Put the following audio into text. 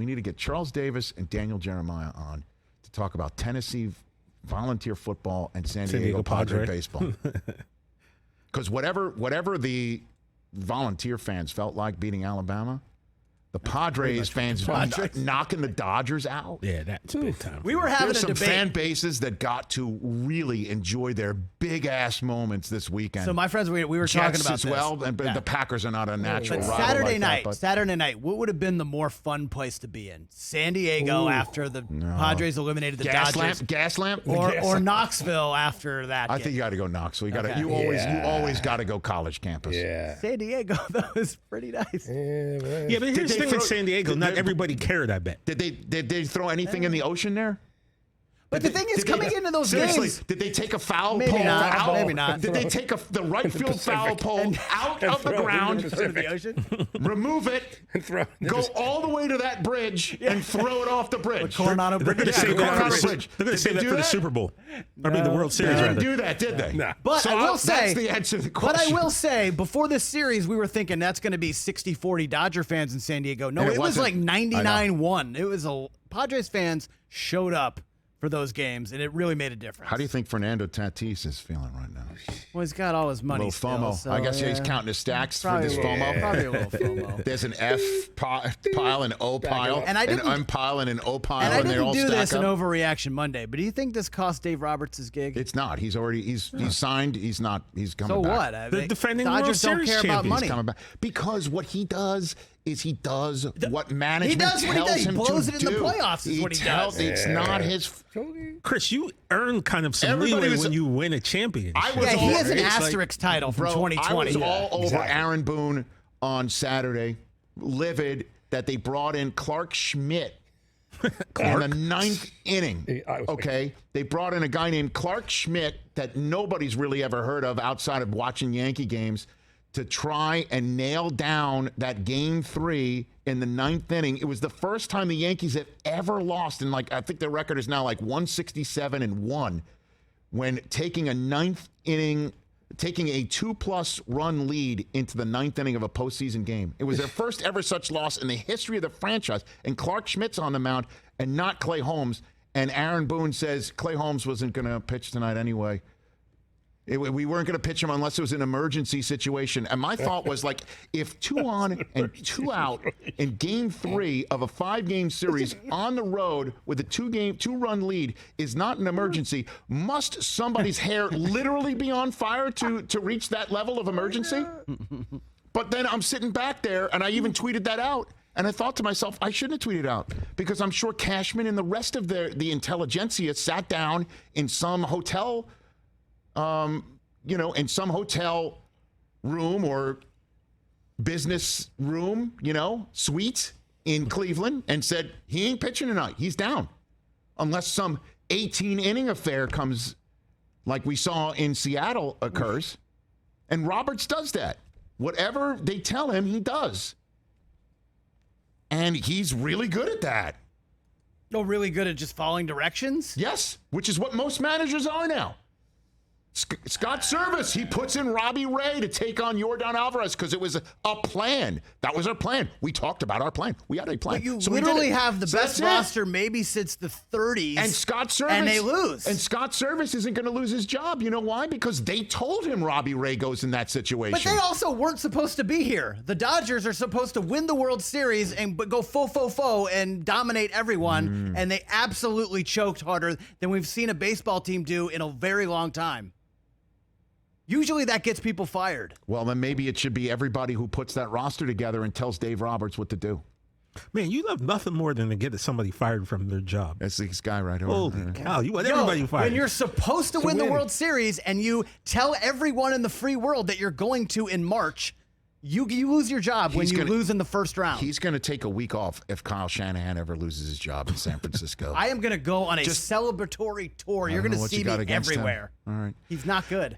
We need to get Charles Davis and Daniel Jeremiah on to talk about Tennessee volunteer football and San Diego Padre baseball. Because whatever the volunteer fans felt like beating Alabama, the Padres fans knocking the Dodgers out. Yeah, that's big time. We were having There's a some debate. fan bases that got to really enjoy their big-ass moments this weekend. So my friends, we were Jets talking about as this. well, but the Packers are not a natural But rival Saturday like night, that, but Saturday night, what would have been the more fun place to be in? San Diego after the Padres eliminated the Dodgers, gas lamp, or Knoxville after that. I game? think you got to go Knoxville. You got to. Okay. You always got to go college campus. Yeah. San Diego, that was pretty nice. Yeah, but here's the thing with San Diego. Not everybody cared, I bet. Did they throw anything in the ocean there? But the thing is, coming into those seriously, games, did they take a foul Maybe pole not, out? maybe not. Did they take the right field foul pole out of the ground, into the ocean. remove it, go all the way to that bridge, and throw it off the bridge? Coronado They're going to Bridge. save that Coronado for the, Bridge. they're going to Did save they that do for the that? Super Bowl. I mean, the World They Series, didn't rather. do that, did they? No. But I will say, that's the answer to the but question. I will say, before this series, we were thinking that's going to be 60-40 Dodger fans in San Diego. No, And it was wasn't. like I know. 99-1. It was Padres fans showed up for those games, and it really made a difference. How do you think Fernando Tatis is feeling right now? Well, he's got all his A money little still, FOMO. so, I guess yeah. he's counting his stacks Probably for this a little- FOMO. Probably a little FOMO. There's an F pile, an O pile, And I an didn't- M pile, and an O pile, And I and they didn't all do stack this up. in Overreaction Monday, but do you think this cost Dave Roberts his gig? It's not. He's signed. He's coming So back. what? They're defending World Dodgers don't Series care about champions. money. He's coming back because what he does is he does what management does what he tells does. He him blows to it in the do. playoffs is what he does. It's not his. Chris, you earn kind of some Everybody leeway was- when you win a championship. I was Yeah, he all- has an it's like- asterisk title from Bro, 2020. I was all over exactly. Aaron Boone on Saturday, livid that they brought in Clark Schmidt in the ninth inning. Okay, they brought in a guy named Clark Schmidt that nobody's really ever heard of outside of watching Yankee games to try and nail down that game 3 in the ninth inning. It was the first time the Yankees have ever lost, and I think their record is now like 167-1 when taking a ninth inning. Taking a 2+ run lead into the ninth inning of a postseason game. It was their first ever such loss in the history of the franchise. And Clark Schmidt's on the mound and not Clay Holmes. And Aaron Boone says Clay Holmes wasn't going to pitch tonight anyway. We weren't going to pitch him unless it was an emergency situation. And my thought was if 2 on and 2 out in game 3 of a 5-game series on the road with a 2-run lead is not an emergency, must somebody's hair literally be on fire to reach that level of emergency? But then I'm sitting back there, and I even tweeted that out. And I thought to myself, I shouldn't have tweeted out because I'm sure Cashman and the rest of the intelligentsia sat down in some hotel in some hotel room or business room, suite in Cleveland and said, he ain't pitching tonight. He's down. Unless some 18-inning affair comes like we saw in Seattle occurs. And Roberts does that. Whatever they tell him, he does. And he's really good at that. No, really good at just following directions? Yes, which is what most managers are now. Scott Service, he puts in Robbie Ray to take on Yordan Alvarez because it was a plan. That was our plan. We talked about our plan. We had a plan. But you So we did literally it. have the So best that's it. roster maybe since the 30s. And Scott Service. And they lose. And Scott Service isn't going to lose his job. You know why? Because they told him Robbie Ray goes in that situation. But they also weren't supposed to be here. The Dodgers are supposed to win the World Series and go fo and dominate everyone, and they absolutely choked harder than we've seen a baseball team do in a very long time. Usually that gets people fired. Well, then maybe it should be everybody who puts that roster together and tells Dave Roberts what to do. Man, you love nothing more than to get somebody fired from their job. That's this guy right here. Holy cow, you want everybody fired. When you're supposed to win the World Series and you tell everyone in the free world that you're going to in March, you lose your job when you lose in the first round. He's going to take a week off if Kyle Shanahan ever loses his job in San Francisco. I am going to go on a celebratory tour. You're going to see me everywhere. All right. He's not good.